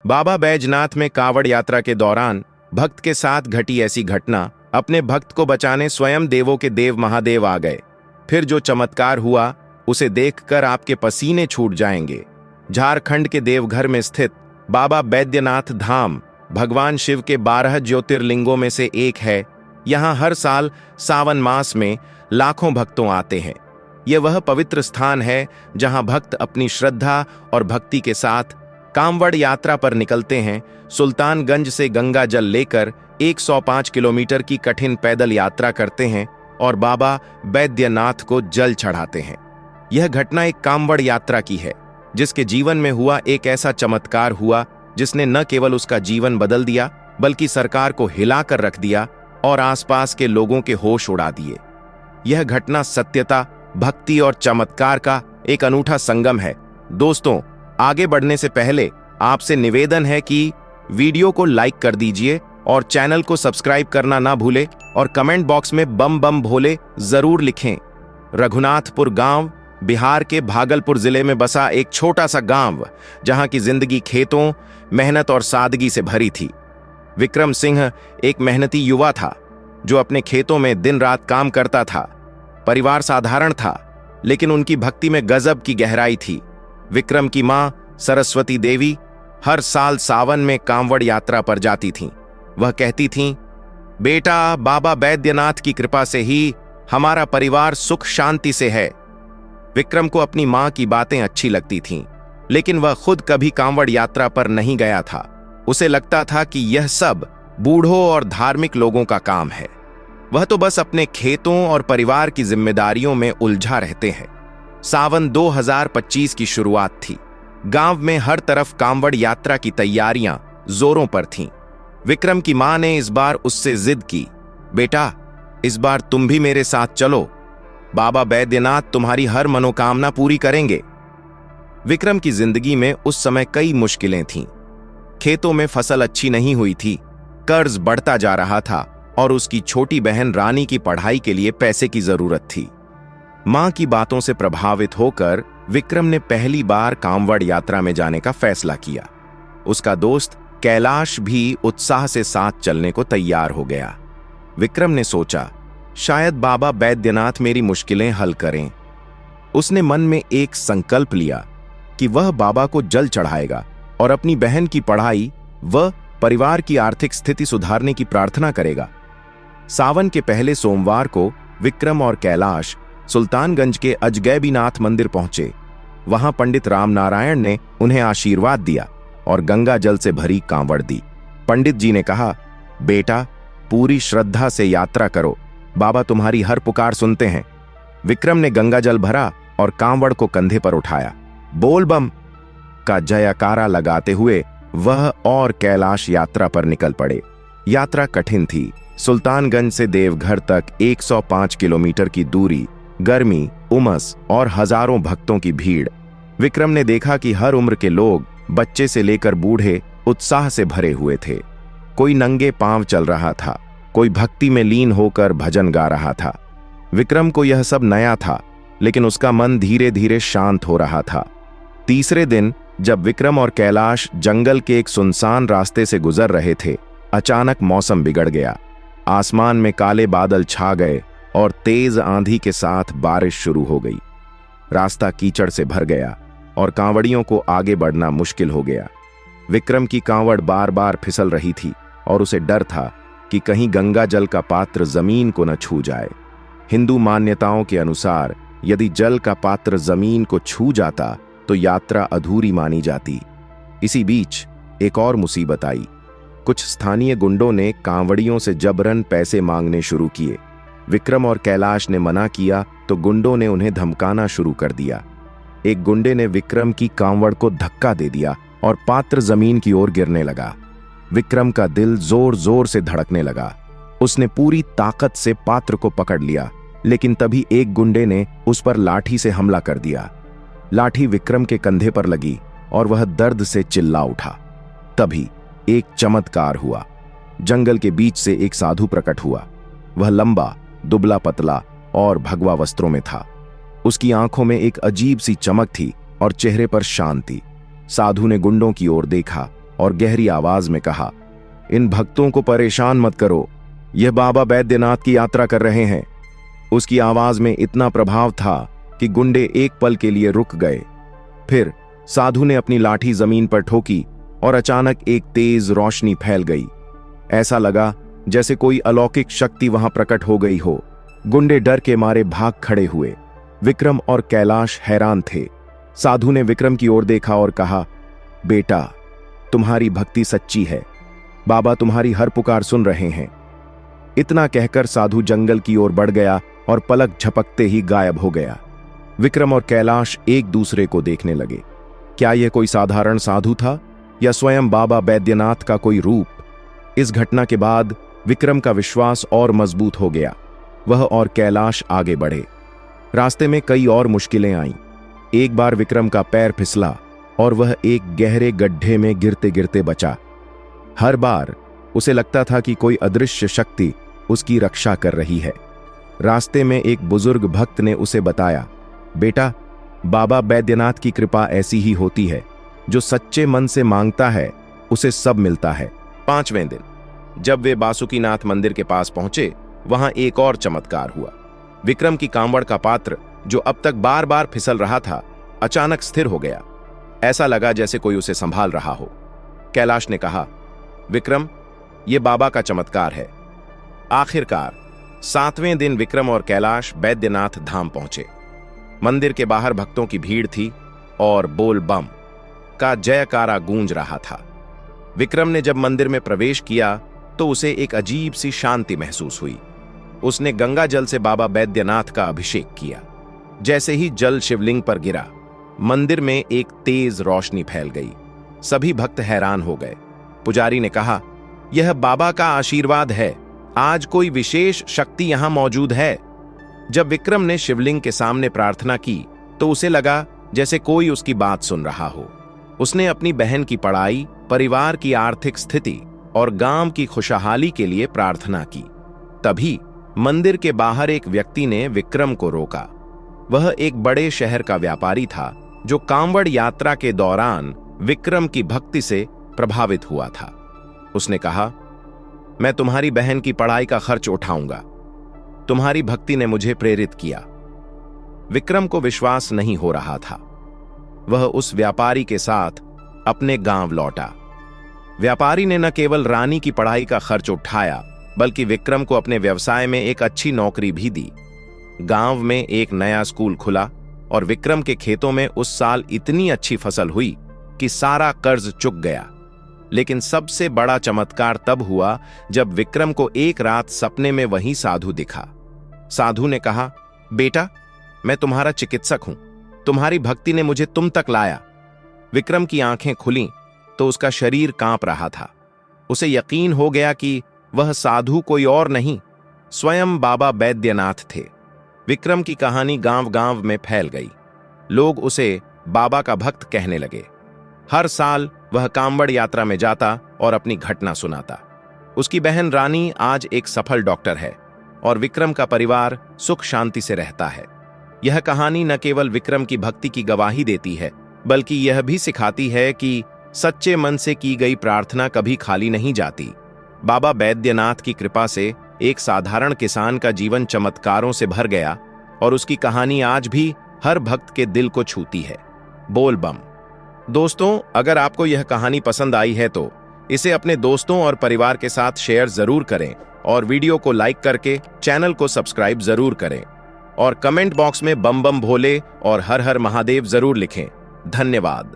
बाबा बैजनाथ में कांवड़ यात्रा के दौरान भक्त के साथ घटी ऐसी घटना, अपने भक्त को बचाने स्वयं देवों के देव महादेव आ गए। फिर जो चमत्कार हुआ उसे देखकर आपके पसीने छूट जाएंगे। झारखंड के देवघर में स्थित बाबा बैद्यनाथ धाम भगवान शिव के 12 ज्योतिर्लिंगों में से एक है। यहाँ हर साल सावन मास में लाखों भक्तों आते हैं। यह वह पवित्र स्थान है जहाँ भक्त अपनी श्रद्धा और भक्ति के साथ कांवड़ यात्रा पर निकलते हैं। सुल्तानगंज से गंगा जल लेकर 105 किलोमीटर की कठिन पैदल यात्रा करते हैं और बाबा बैद्यनाथ को जल चढ़ाते हैं। यह घटना एक कांवड़ यात्रा की है, जिसके जीवन में हुआ एक ऐसा चमत्कार हुआ जिसने न केवल उसका जीवन बदल दिया बल्कि सरकार को हिलाकर रख दिया और आसपास के लोगों के होश उड़ा दिए। यह घटना सत्यता, भक्ति और चमत्कार का एक अनूठा संगम है। दोस्तों, आगे बढ़ने से पहले आपसे निवेदन है कि वीडियो को लाइक कर दीजिए और चैनल को सब्सक्राइब करना ना भूले और कमेंट बॉक्स में बम बम भोले जरूर लिखें। रघुनाथपुर गांव बिहार के भागलपुर जिले में बसा एक छोटा सा गांव, जहां की जिंदगी खेतों, मेहनत और सादगी से भरी थी। विक्रम सिंह एक मेहनती युवा था जो अपने खेतों में दिन रात काम करता था। परिवार साधारण था, लेकिन उनकी भक्ति में गजब की गहराई थी। विक्रम की मां सरस्वती देवी हर साल सावन में कांवड़ यात्रा पर जाती थीं। वह कहती थीं, बेटा, बाबा बैद्यनाथ की कृपा से ही हमारा परिवार सुख शांति से है। विक्रम को अपनी मां की बातें अच्छी लगती थीं, लेकिन वह खुद कभी कांवड़ यात्रा पर नहीं गया था। उसे लगता था कि यह सब बूढ़ों और धार्मिक लोगों का काम है। वह तो बस अपने खेतों और परिवार की जिम्मेदारियों में उलझा रहते हैं। सावन 2025 की शुरुआत थी। गांव में हर तरफ कांवड़ यात्रा की तैयारियां जोरों पर थीं। विक्रम की मां ने इस बार उससे जिद की, बेटा, इस बार तुम भी मेरे साथ चलो। बाबा बैद्यनाथ तुम्हारी हर मनोकामना पूरी करेंगे। विक्रम की जिंदगी में उस समय कई मुश्किलें थीं। खेतों में फसल अच्छी नहीं हुई थी, कर्ज बढ़ता जा रहा था और उसकी छोटी बहन रानी की पढ़ाई के लिए पैसे की जरूरत थी। मां की बातों से प्रभावित होकर विक्रम ने पहली बार कांवड़ यात्रा में जाने का फैसला किया। उसका दोस्त कैलाश भी उत्साह से साथ चलने को तैयार हो गया। विक्रम ने सोचा, शायद बाबा बैद्यनाथ मेरी मुश्किलें हल करें। उसने मन में एक संकल्प लिया कि वह बाबा को जल चढ़ाएगा और अपनी बहन की पढ़ाई व परिवार की आर्थिक स्थिति सुधारने की प्रार्थना करेगा। सावन के पहले सोमवार को विक्रम और कैलाश सुल्तानगंज के अजगैबीनाथ मंदिर पहुंचे। वहां पंडित रामनारायण ने उन्हें आशीर्वाद दिया और गंगा जल से भरी कांवड़ दी। पंडित जी ने कहा, बेटा, पूरी श्रद्धा से यात्रा करो, बाबा तुम्हारी हर पुकार सुनते हैं। विक्रम ने गंगा जल भरा और कांवड़ को कंधे पर उठाया। बोल बम का जयकारा लगाते हुए वह और कैलाश यात्रा पर निकल पड़े। यात्रा कठिन थी। सुल्तानगंज से देवघर तक 105 किलोमीटर की दूरी, गर्मी, उमस और हजारों भक्तों की भीड़। विक्रम ने देखा कि हर उम्र के लोग, बच्चे से लेकर बूढ़े, उत्साह से भरे हुए थे। कोई नंगे पांव चल रहा था, कोई भक्ति में लीन होकर भजन गा रहा था। विक्रम को यह सब नया था, लेकिन उसका मन धीरे धीरे शांत हो रहा था। तीसरे दिन जब विक्रम और कैलाश जंगल के एक सुनसान रास्ते से गुजर रहे थे, अचानक मौसम बिगड़ गया। आसमान में काले बादल छा गए और तेज आंधी के साथ बारिश शुरू हो गई। रास्ता कीचड़ से भर गया और कांवड़ियों को आगे बढ़ना मुश्किल हो गया। विक्रम की कांवड़ बार बार फिसल रही थी और उसे डर था कि कहीं गंगा जल का पात्र जमीन को न छू जाए। हिंदू मान्यताओं के अनुसार यदि जल का पात्र जमीन को छू जाता तो यात्रा अधूरी मानी जाती। इसी बीच एक और मुसीबत आई। कुछ स्थानीय गुंडों ने कांवड़ियों से जबरन पैसे मांगने शुरू किए। विक्रम और कैलाश ने मना किया तो गुंडों ने उन्हें धमकाना शुरू कर दिया। एक गुंडे ने विक्रम की कांवड़ को धक्का दे दिया और पात्र जमीन की ओर गिरने लगा। विक्रम का दिल जोर जोर से धड़कने लगा। उसने पूरी ताकत से पात्र को पकड़ लिया, लेकिन तभी एक गुंडे ने उस पर लाठी से हमला कर दिया। लाठी विक्रम के कंधे पर लगी और वह दर्द से चिल्ला उठा। तभी एक चमत्कार हुआ। जंगल के बीच से एक साधु प्रकट हुआ। वह लंबा, दुबला पतला और भगवा वस्त्रों में था। उसकी आंखों में एक अजीब सी चमक थी और चेहरे पर शांति। साधु ने गुंडों की ओर देखा और गहरी आवाज में कहा, इन भक्तों को परेशान मत करो, यह बाबा बैद्यनाथ की यात्रा कर रहे हैं। उसकी आवाज में इतना प्रभाव था कि गुंडे एक पल के लिए रुक गए। फिर साधु ने अपनी लाठी जमीन पर ठोकी और अचानक एक तेज रोशनी फैल गई। ऐसा लगा जैसे कोई अलौकिक शक्ति वहां प्रकट हो गई हो। गुंडे डर के मारे भाग खड़े हुए। विक्रम और कैलाश हैरान थे। साधु ने विक्रम की ओर देखा और कहा, बेटा, तुम्हारी भक्ति सच्ची है, बाबा तुम्हारी हर पुकार सुन रहे हैं। इतना कहकर साधु जंगल की ओर बढ़ गया और पलक झपकते ही गायब हो गया। विक्रम और कैलाश एक दूसरे को देखने लगे। क्या यह कोई साधारण साधु था या स्वयं बाबा बैद्यनाथ का कोई रूप? इस घटना के बाद विक्रम का विश्वास और मजबूत हो गया। वह और कैलाश आगे बढ़े। रास्ते में कई और मुश्किलें आईं। एक बार विक्रम का पैर फिसला और वह एक गहरे गड्ढे में गिरते गिरते बचा। हर बार उसे लगता था कि कोई अदृश्य शक्ति उसकी रक्षा कर रही है। रास्ते में एक बुजुर्ग भक्त ने उसे बताया, बेटा, बाबा बैद्यनाथ की कृपा ऐसी ही होती है, जो सच्चे मन से मांगता है उसे सब मिलता है। 5वें दिन जब वे बासुकीनाथ मंदिर के पास पहुंचे, वहां एक और चमत्कार हुआ। विक्रम की कांवड़ का पात्र, जो अब तक बार बार फिसल रहा था, अचानक स्थिर हो गया। ऐसा लगा जैसे कोई उसे संभाल रहा हो। कैलाश ने कहा, विक्रम, यह बाबा का चमत्कार है। आखिरकार 7वें दिन विक्रम और कैलाश बैद्यनाथ धाम पहुंचे। मंदिर के बाहर भक्तों की भीड़ थी और बोल बम का जयकारा गूंज रहा था। विक्रम ने जब मंदिर में प्रवेश किया तो उसे एक अजीब सी शांति महसूस हुई। उसने गंगा जल से बाबा बैद्यनाथ का अभिषेक किया। जैसे ही जल शिवलिंग पर गिरा, मंदिर में एक तेज रोशनी फैल गई। सभी भक्त हैरान हो गए। पुजारी ने कहा, यह बाबा का आशीर्वाद है, आज कोई विशेष शक्ति यहां मौजूद है। जब विक्रम ने शिवलिंग के सामने प्रार्थना की तो उसे लगा जैसे कोई उसकी बात सुन रहा हो। उसने अपनी बहन की पढ़ाई, परिवार की आर्थिक स्थिति और गांव की खुशहाली के लिए प्रार्थना की। तभी मंदिर के बाहर एक व्यक्ति ने विक्रम को रोका। वह एक बड़े शहर का व्यापारी था, जो कांवड़ यात्रा के दौरान विक्रम की भक्ति से प्रभावित हुआ था। उसने कहा, मैं तुम्हारी बहन की पढ़ाई का खर्च उठाऊंगा। तुम्हारी भक्ति ने मुझे प्रेरित किया। विक्रम को विश्वास नहीं हो रहा था। वह उस व्यापारी के साथ अपने गांव लौटा। व्यापारी ने न केवल रानी की पढ़ाई का खर्च उठाया, बल्कि विक्रम को अपने व्यवसाय में एक अच्छी नौकरी भी दी। गांव में एक नया स्कूल खुला और विक्रम के खेतों में उस साल इतनी अच्छी फसल हुई कि सारा कर्ज चुक गया। लेकिन सबसे बड़ा चमत्कार तब हुआ जब विक्रम को एक रात सपने में वही साधु दिखा। साधु ने कहा, बेटा, मैं तुम्हारा चिकित्सक हूं, तुम्हारी भक्ति ने मुझे तुम तक लाया। विक्रम की आंखें खुलीं तो उसका शरीर कांप रहा था। उसे यकीन हो गया कि वह साधु कोई और नहीं, स्वयं बाबा बैद्यनाथ थे। विक्रम की कहानी गांव-गांव में फैल गई। लोग उसे बाबा का भक्त कहने लगे। हर साल वह कांवड़ यात्रा में जाता और अपनी घटना सुनाता। उसकी बहन रानी आज एक सफल डॉक्टर है और विक्रम का परिवार सुख शांति से रहता है। यह कहानी न केवल विक्रम की भक्ति की गवाही देती है, बल्कि यह भी सिखाती है कि सच्चे मन से की गई प्रार्थना कभी खाली नहीं जाती। बाबा बैद्यनाथ की कृपा से एक साधारण किसान का जीवन चमत्कारों से भर गया और उसकी कहानी आज भी हर भक्त के दिल को छूती है। बोल बम। दोस्तों, अगर आपको यह कहानी पसंद आई है तो इसे अपने दोस्तों और परिवार के साथ शेयर जरूर करें और वीडियो को लाइक करके चैनल को सब्सक्राइब जरूर करें और कमेंट बॉक्स में बम बम भोले और हर हर महादेव जरूर लिखें। धन्यवाद।